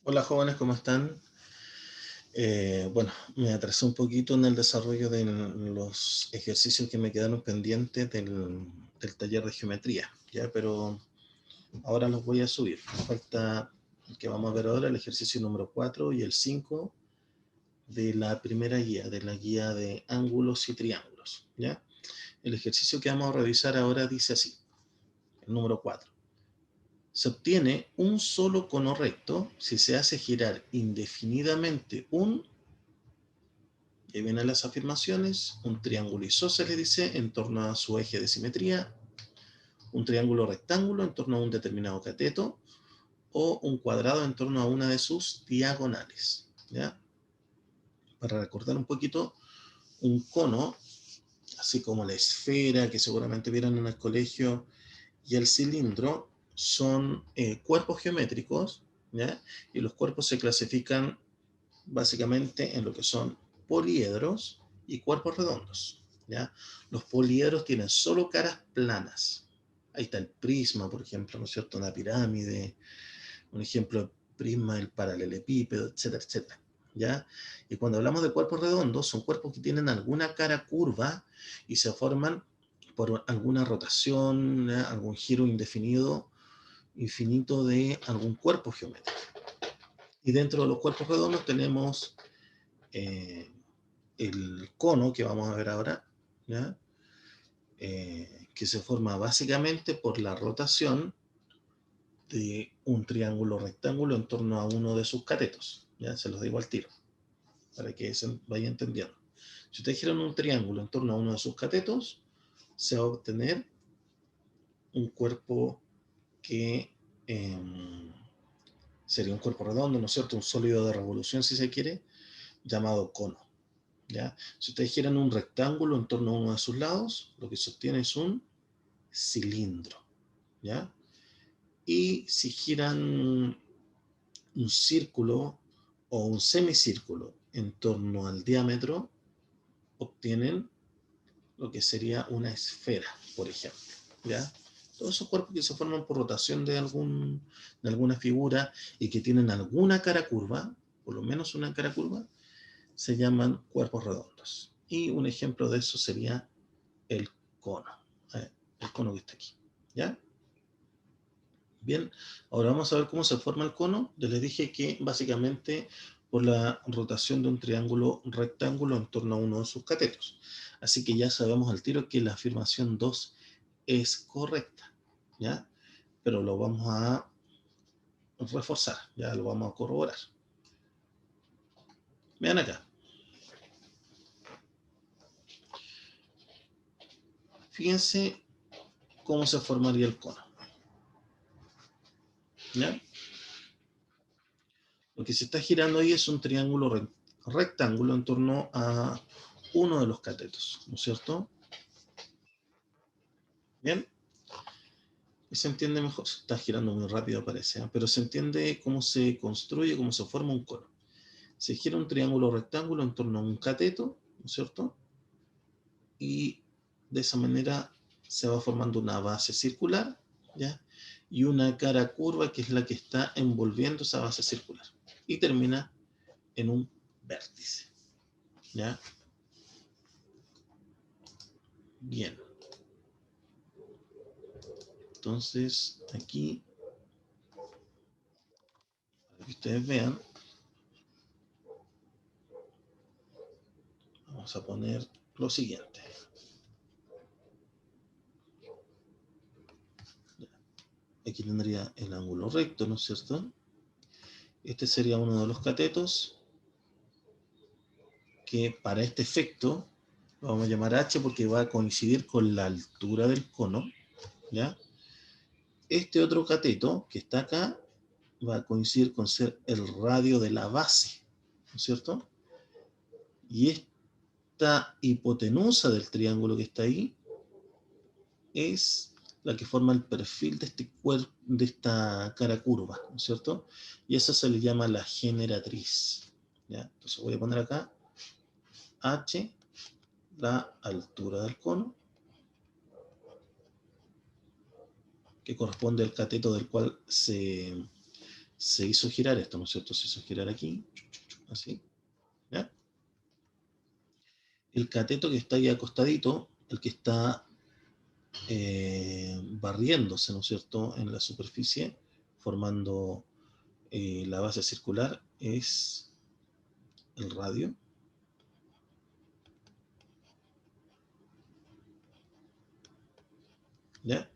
Hola jóvenes, ¿cómo están? Bueno, me atrasé un poquito en el desarrollo de los ejercicios que me quedaron pendientes del taller de geometría, ¿ya? Pero ahora los voy a subir. Falta el que vamos a ver ahora, el ejercicio número 4 y el 5 de la primera guía, de la guía de ángulos y triángulos, ¿ya? El ejercicio que vamos a revisar ahora dice así, el número 4. Se obtiene un solo cono recto si se hace girar indefinidamente y ahí vienen las afirmaciones, un triángulo isósceles dice en torno a su eje de simetría, un triángulo rectángulo en torno a un determinado cateto, o un cuadrado en torno a una de sus diagonales, ¿ya? Para recordar un poquito, un cono, así como la esfera que seguramente vieron en el colegio, y el cilindro, son cuerpos geométricos, ¿ya? Y los cuerpos se clasifican básicamente en lo que son poliedros y cuerpos redondos, ¿ya? Los poliedros tienen solo caras planas. Ahí está el prisma, por ejemplo, ¿no es cierto? Una pirámide, un ejemplo de prisma, el paralelepípedo, etcétera, etcétera, ¿ya? Y cuando hablamos de cuerpos redondos, son cuerpos que tienen alguna cara curva y se forman por alguna rotación, ¿ya? Algún giro indefinido, infinito de algún cuerpo geométrico. Y dentro de los cuerpos redondos tenemos eh, el cono que vamos a ver ahora, ¿ya? Que se forma básicamente por la rotación de un triángulo rectángulo en torno a uno de sus catetos. ¿Ya? Se los digo al tiro, para que se vaya entendiendo. Si ustedes giran un triángulo en torno a uno de sus catetos, se va a obtener un cuerpo que sería un cuerpo redondo, ¿no es cierto? Un sólido de revolución, si se quiere, llamado cono. ¿Ya? Si ustedes giran un rectángulo en torno a uno de sus lados, lo que se obtiene es un cilindro. ¿Ya? Y si giran un círculo o un semicírculo en torno al diámetro, obtienen lo que sería una esfera, por ejemplo. ¿Ya? Todos esos cuerpos que se forman por rotación de alguna figura y que tienen alguna cara curva, por lo menos una cara curva, se llaman cuerpos redondos. Y un ejemplo de eso sería el cono. El cono que está aquí. ¿Ya? Bien, ahora vamos a ver cómo se forma el cono. Ya les dije que básicamente por la rotación de un triángulo rectángulo en torno a uno de sus catetos. Así que ya sabemos al tiro que la afirmación 2 es correcta, ¿ya? Pero lo vamos a reforzar, ya lo vamos a corroborar. Vean acá. Fíjense cómo se formaría el cono, ¿ya? Lo que se está girando ahí es un triángulo rectángulo en torno a uno de los catetos, ¿no es cierto? Bien, y se entiende mejor. Se está girando muy rápido, parece, ¿eh? Pero se entiende cómo se construye, cómo se forma un cono. Se gira un triángulo rectángulo en torno a un cateto, ¿no es cierto? Y de esa manera se va formando una base circular, ¿ya? Y una cara curva que es la que está envolviendo esa base circular. Y termina en un vértice, ¿ya? Bien. Entonces, aquí, para que ustedes vean, vamos a poner lo siguiente. Aquí tendría el ángulo recto, ¿no es cierto? Este sería uno de los catetos que para este efecto lo vamos a llamar H porque va a coincidir con la altura del cono, ¿ya? Este otro cateto que está acá va a coincidir con ser el radio de la base, ¿no es cierto? Y esta hipotenusa del triángulo que está ahí es la que forma el perfil de, de esta cara curva, ¿no es cierto? Y esa se le llama la generatriz, ¿ya? Entonces voy a poner acá H, la altura del cono, que corresponde al cateto del cual se se hizo girar esto, ¿no es cierto? Se hizo girar aquí, así, ¿ya? El cateto que está ahí acostadito, el que está barriéndose, ¿no es cierto?, en la superficie, formando la base circular, es el radio. ¿Ya?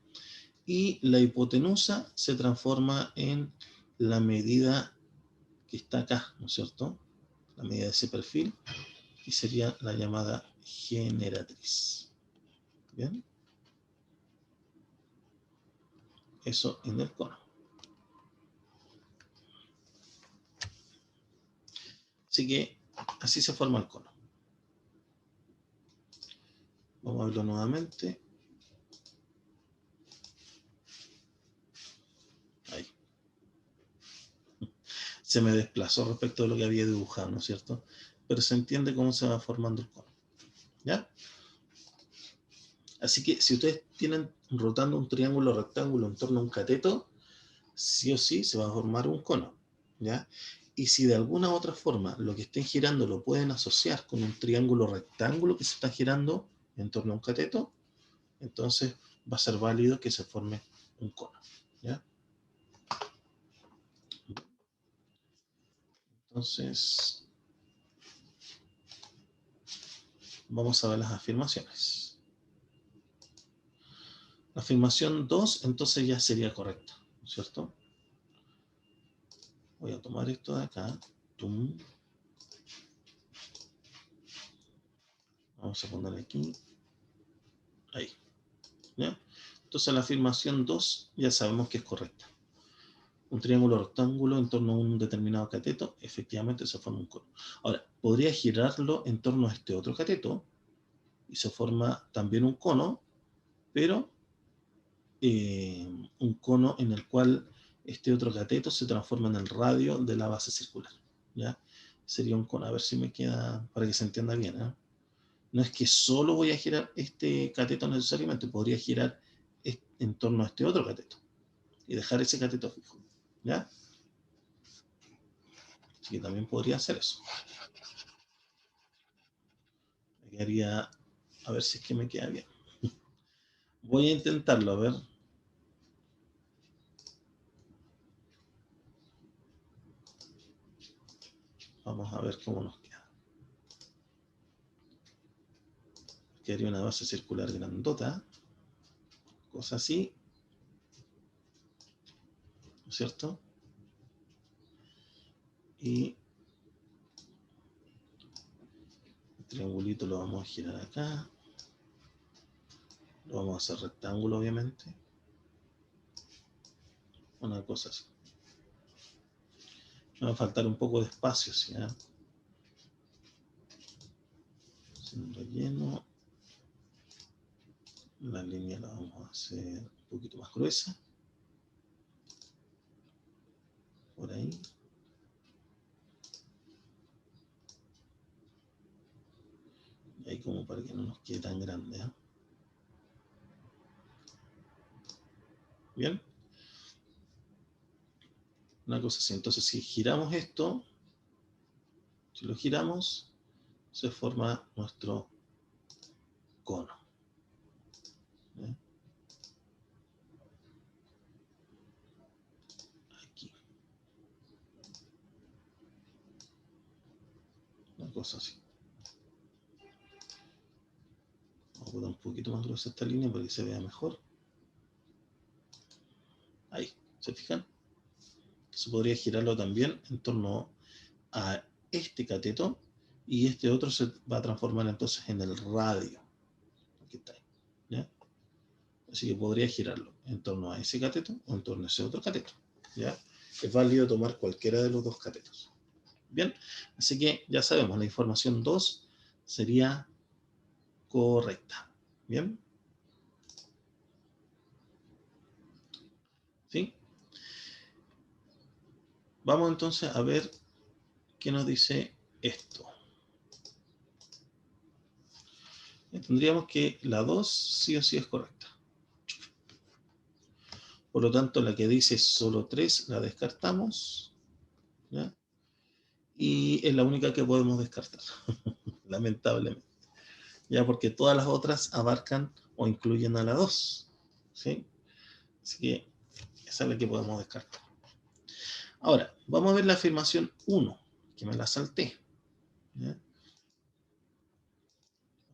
Y la hipotenusa se transforma en la medida que está acá, ¿no es cierto? La medida de ese perfil, y sería la llamada generatriz. ¿Bien? Eso en el cono. Así que así se forma el cono. Vamos a verlo nuevamente. Ahí. Se me desplazó respecto de lo que había dibujado, ¿no es cierto? Pero se entiende cómo se va formando el cono. ¿Ya? Así que si ustedes tienen rotando un triángulo rectángulo en torno a un cateto, sí o sí se va a formar un cono, ¿ya? Y si de alguna u otra forma lo que estén girando lo pueden asociar con un triángulo rectángulo que se está girando en torno a un cateto, entonces va a ser válido que se forme un cono, ¿ya? Entonces, vamos a ver las afirmaciones. La afirmación 2 entonces ya sería correcta, ¿no es cierto? Voy a tomar esto de acá. Tum. Vamos a poner aquí. Ahí. ¿Ya? Entonces la afirmación 2 ya sabemos que es correcta. Un triángulo rectángulo en torno a un determinado cateto, efectivamente se forma un cono. Ahora, podría girarlo en torno a este otro cateto y se forma también un cono, pero un cono en el cual este otro cateto se transforma en el radio de la base circular. ¿Ya? Sería un cono, a ver si me queda, para que se entienda bien. ¿Eh? No es que solo voy a girar este cateto necesariamente, podría girar en torno a este otro cateto y dejar ese cateto fijo. ¿Ya? Así que también podría hacer eso. Me quedaría, a ver si es que me queda bien. Voy a intentarlo, a ver. Vamos a ver cómo nos queda. Quedaría una base circular grandota. Cosa así. ¿No es cierto? Y el triangulito lo vamos a girar acá. Lo vamos a hacer rectángulo, obviamente. Una cosa así. Me va a faltar un poco de espacio, ¿sí? Sin relleno. La línea la vamos a hacer un poquito más gruesa. Por ahí. Y ahí como para que no nos quede tan grande. ¿Eh? Bien. Una cosa así. Entonces, si giramos esto, si lo giramos, se forma nuestro cono. ¿Eh? Aquí. Una cosa así. Vamos a poner un poquito más gruesa esta línea para que se vea mejor. Ahí, ¿se fijan? Se podría girarlo también en torno a este cateto y este otro se va a transformar entonces en el radio. Aquí está ahí, ¿ya? Así que podría girarlo en torno a ese cateto o en torno a ese otro cateto, ¿ya? Es válido tomar cualquiera de los dos catetos. Bien, así que ya sabemos, la información 2 sería correcta. Bien. ¿Sí? Vamos entonces a ver qué nos dice esto. Tendríamos que la 2 sí o sí es correcta. Por lo tanto, la que dice solo 3 la descartamos, ¿ya? Y es la única que podemos descartar, lamentablemente. Ya, porque todas las otras abarcan o incluyen a la 2, ¿sí? Así que esa es la que podemos descartar. Ahora, vamos a ver la afirmación 1, que me la salté, ¿ya? La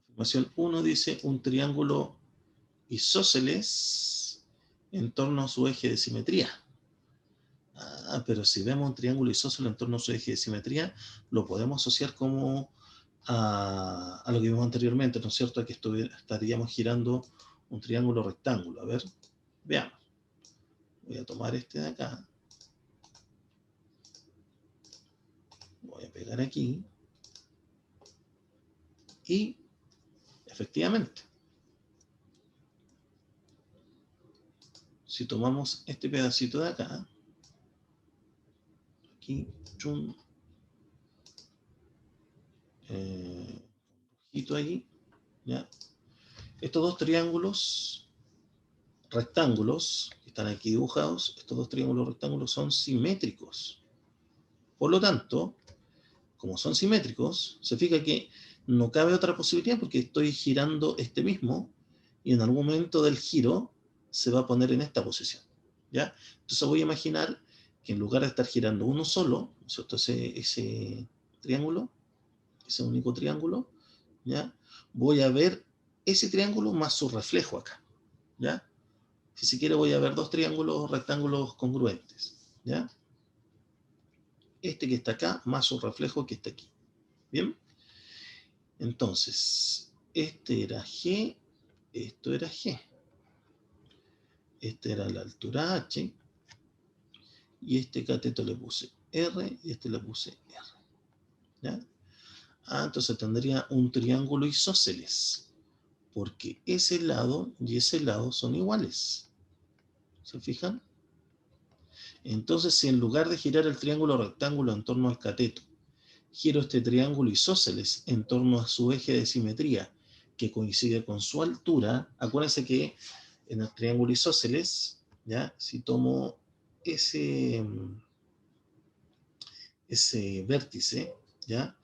afirmación 1 dice un triángulo isósceles en torno a su eje de simetría. Ah, pero si vemos un triángulo isósceles en torno a su eje de simetría, lo podemos asociar como a lo que vimos anteriormente, ¿no es cierto? A que estaríamos girando un triángulo rectángulo. A ver, veamos. Voy a tomar este de acá. Voy a pegar aquí. Y efectivamente, si tomamos este pedacito de acá, aquí, chum, rojito ahí, ¿ya? Estos dos triángulos rectángulos que están aquí dibujados, estos dos triángulos rectángulos son simétricos. Por lo tanto, como son simétricos, se fija que no cabe otra posibilidad porque estoy girando este mismo y en algún momento del giro se va a poner en esta posición, ¿ya? Entonces voy a imaginar que en lugar de estar girando uno solo, ¿cierto? Ese triángulo, ese único triángulo, ¿ya? Voy a ver ese triángulo más su reflejo acá, ¿ya? Si se quiere voy a ver dos triángulos rectángulos congruentes, ¿ya? Este que está acá más su reflejo que está aquí, ¿bien? Entonces, este era G, esto era G. Esta era la altura H, y este cateto le puse R, y este le puse R, ¿ya? Ah, entonces tendría un triángulo isósceles, porque ese lado y ese lado son iguales. ¿Se fijan? Entonces, si en lugar de girar el triángulo rectángulo en torno al cateto, giro este triángulo isósceles en torno a su eje de simetría, que coincide con su altura, acuérdense que en el triángulo isósceles, ¿ya? Si tomo ese vértice, ¿ya?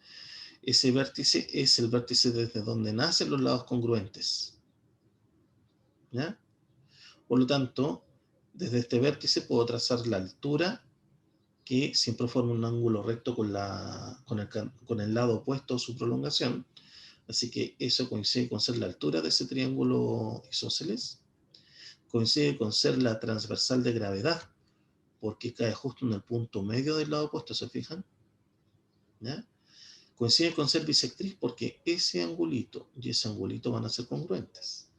Ese vértice es el vértice desde donde nacen los lados congruentes, ¿ya? Por lo tanto, desde este vértice puedo trazar la altura que siempre forma un ángulo recto con el lado opuesto a su prolongación. Así que eso coincide con ser la altura de ese triángulo isósceles, coincide con ser la transversal de gravedad, porque cae justo en el punto medio del lado opuesto, ¿se fijan? ¿Ya? Coincide con ser bisectriz porque ese angulito y ese angulito van a ser congruentes.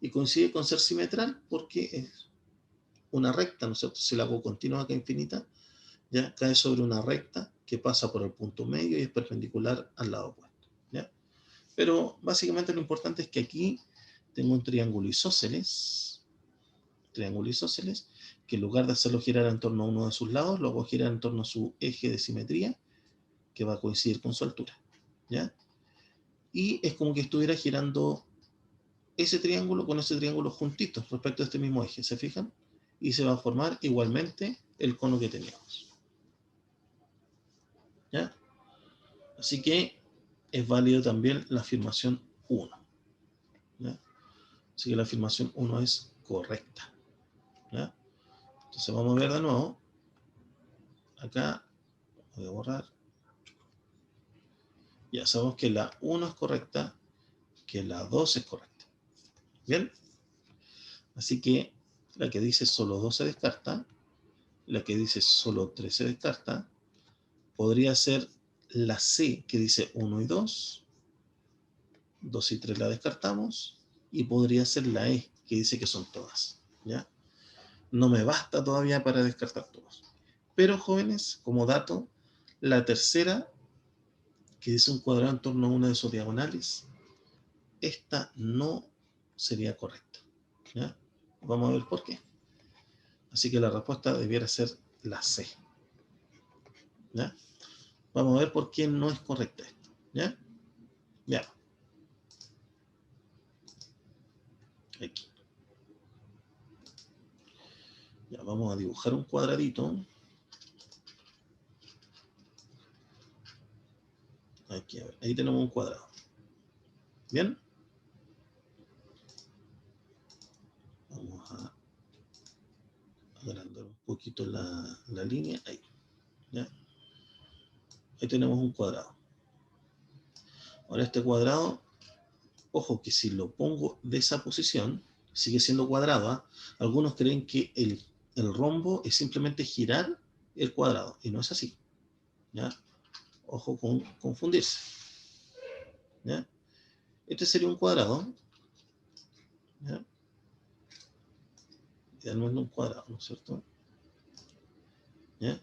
Y coincide con ser simetral porque es una recta, ¿no es cierto? Si la hago continua acá infinita, ya cae sobre una recta que pasa por el punto medio y es perpendicular al lado opuesto, ¿ya? Pero básicamente lo importante es que aquí tengo un triángulo isósceles, que en lugar de hacerlo girar en torno a uno de sus lados, lo hago girar en torno a su eje de simetría, que va a coincidir con su altura, ¿ya? Y es como que estuviera girando ese triángulo con ese triángulo juntitos respecto a este mismo eje, ¿se fijan? Y se va a formar igualmente el cono que teníamos, ¿ya? Así que es válido también la afirmación 1, ¿ya? Así que la afirmación 1 es correcta, ¿ya? Entonces vamos a ver de nuevo. Acá voy a borrar. Ya sabemos que la 1 es correcta, que la 2 es correcta. ¿Bien? Así que la que dice solo 2 se descarta, la que dice solo 3 se descarta, podría ser la C que dice 1 y 2, 2 y 3 la descartamos, y podría ser la E que dice que son todas, ¿ya? No me basta todavía para descartar todos. Pero jóvenes, como dato, la tercera, que dice un cuadrado en torno a una de sus diagonales, esta no sería correcta, ¿ya? Vamos a ver por qué. Así que la respuesta debiera ser la C, ¿ya? Vamos a ver por qué no es correcta esto, ¿ya? Ya, aquí. Ya, vamos a dibujar un cuadradito. Aquí, a ver, ahí tenemos un cuadrado. ¿Bien? Vamos a agrandar un poquito la línea. Ahí. ¿Ya? Ahí tenemos un cuadrado. Ahora este cuadrado, ojo que si lo pongo de esa posición, sigue siendo cuadrado. ¿Eh? Algunos creen que el rombo es simplemente girar el cuadrado. Y no es así. ¿Ya? Ojo con confundirse. ¿Ya? Este sería un cuadrado. ¿Ya? Idealmente un cuadrado, ¿no es cierto? ¿Ya?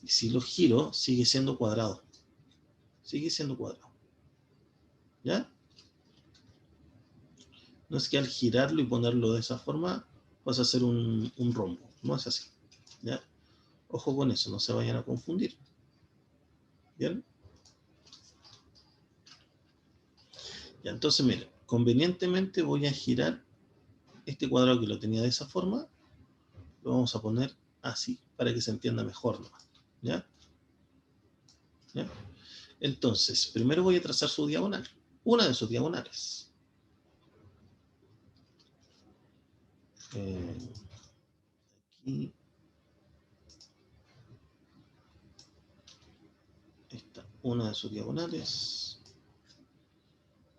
Y si lo giro, sigue siendo cuadrado. Sigue siendo cuadrado. ¿Ya? No es que al girarlo y ponerlo de esa forma vas a hacer un rombo. No es así. ¿Ya? Ojo con eso, no se vayan a confundir. ¿Bien? Ya, entonces, miren, convenientemente voy a girar este cuadrado que lo tenía de esa forma, lo vamos a poner así, para que se entienda mejor, ¿no? ¿Ya? ¿Ya? Entonces, primero voy a trazar su diagonal, una de sus diagonales. Aquí está una de sus diagonales.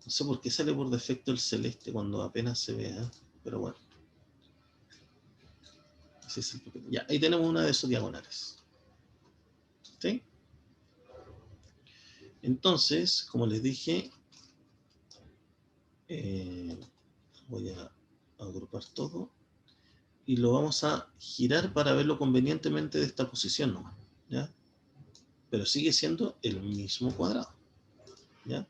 No sé por qué sale por defecto el celeste cuando apenas se vea, pero bueno. Ese es ya, ahí tenemos una de sus diagonales. ¿Sí? Entonces, como les dije, voy a agrupar todo y lo vamos a girar para verlo convenientemente de esta posición nomás, ¿ya? Pero sigue siendo el mismo cuadrado, ¿ya?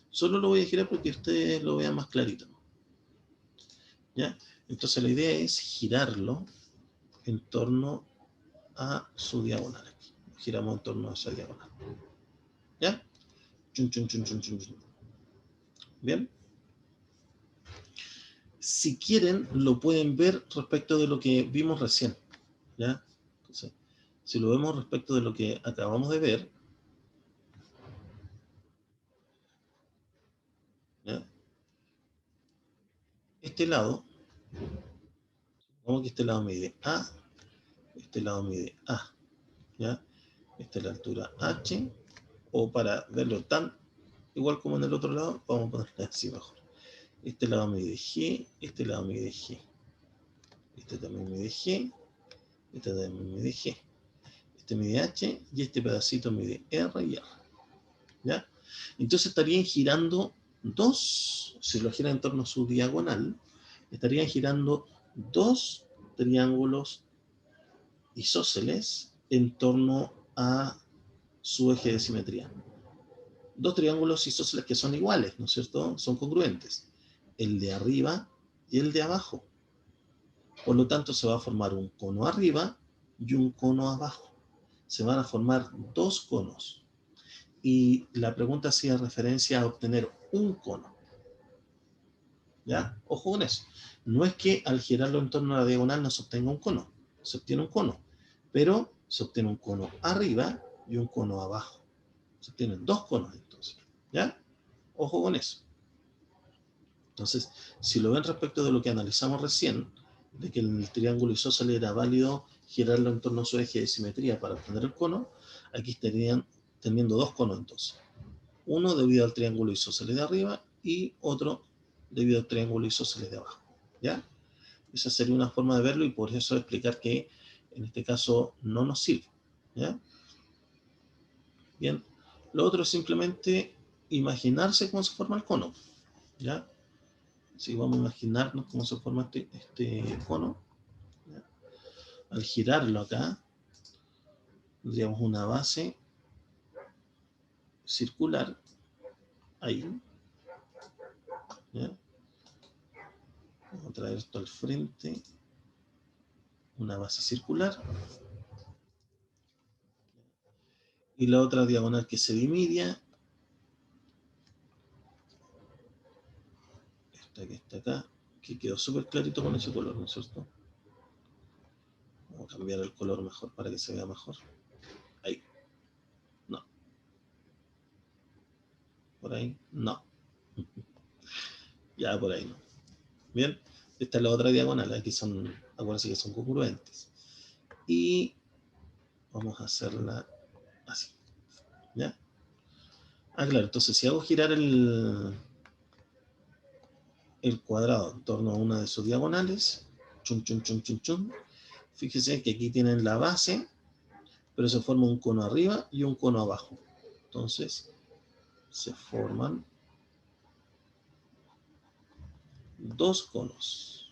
Solo lo voy a girar porque ustedes lo vean más clarito, ¿ya? Entonces la idea es girarlo en torno a su diagonal. Aquí. Giramos en torno a esa diagonal, ¿ya? Chun, chun, chun, chun, chun, chun. ¿Bien? Si quieren, lo pueden ver respecto de lo que vimos recién, ¿ya? Entonces, si lo vemos respecto de lo que acabamos de ver, ¿ya? Este lado, como que este lado mide A, este lado mide A, ¿ya? Esta es la altura H, o para verlo tan igual como en el otro lado, vamos a ponerle así mejor. Este lado mide G, este lado mide G, este también mide G, este también mide G, este mide H y este pedacito mide R y R, ¿ya? Entonces estarían girando dos, si lo giran en torno a su diagonal, estarían girando dos triángulos isósceles en torno a su eje de simetría. Dos triángulos isósceles que son iguales, ¿no es cierto? Son congruentes. El de arriba y el de abajo. Por lo tanto, se va a formar un cono arriba y un cono abajo. Se van a formar dos conos. Y la pregunta hacía referencia a obtener un cono. ¿Ya? Ojo con eso. No es que al girarlo en torno a la diagonal no se obtenga un cono. Se obtiene un cono. Pero se obtiene un cono arriba y un cono abajo. Se obtienen dos conos entonces. ¿Ya? Ojo con eso. Entonces, si lo ven respecto de lo que analizamos recién, de que el triángulo isósceles era válido girarlo en torno a su eje de simetría para obtener el cono, aquí estarían teniendo dos conos entonces. Uno debido al triángulo isósceles de arriba y otro debido al triángulo isósceles de abajo. ¿Ya? Esa sería una forma de verlo y por eso explicar que en este caso no nos sirve. ¿Ya? Bien. Lo otro es simplemente imaginarse cómo se forma el cono. ¿Ya? Si vamos a imaginarnos cómo se forma este cono, ¿ya? Al girarlo acá, tendríamos una base circular ahí. ¿Ya? Vamos a traer esto al frente, una base circular. Y la otra diagonal que se divide, esta que está acá, que quedó súper clarito con ese color, ¿no es cierto? Voy a cambiar el color mejor para que se vea mejor. Ahí. No. Por ahí. No. Ya por ahí no. Bien. Esta es la otra diagonal. Aquí son, acuérdense que son congruentes. Y vamos a hacerla así. ¿Ya? Ah, claro. Entonces, si hago girar el cuadrado en torno a una de sus diagonales, chun, chun, chun, chun, chun, fíjese que aquí tienen la base, pero se forma un cono arriba y un cono abajo. Entonces, se forman dos conos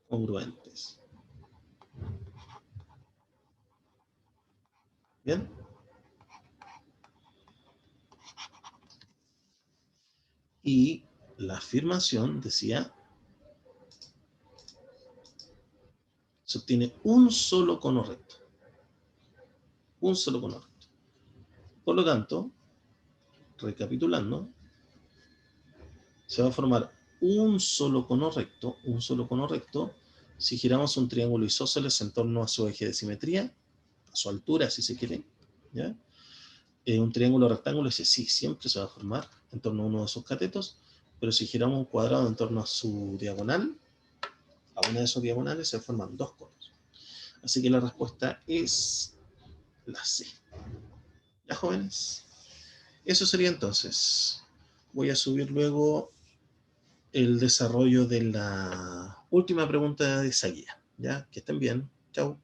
congruentes. ¿Bien? Y la afirmación decía, se obtiene un solo cono recto. Un solo cono recto. Por lo tanto, recapitulando, se va a formar un solo cono recto, si giramos un triángulo isósceles en torno a su eje de simetría, a su altura, si se quiere, ¿ya? Un triángulo rectángulo, ese sí, siempre se va a formar en torno a uno de sus catetos, pero si giramos un cuadrado en torno a su diagonal, a una de sus diagonales, se forman dos conos. Así que la respuesta es la C. ¿Ya, jóvenes? Eso sería entonces. Voy a subir luego el desarrollo de la última pregunta de esa guía. ¿Ya? Que estén bien. Chao.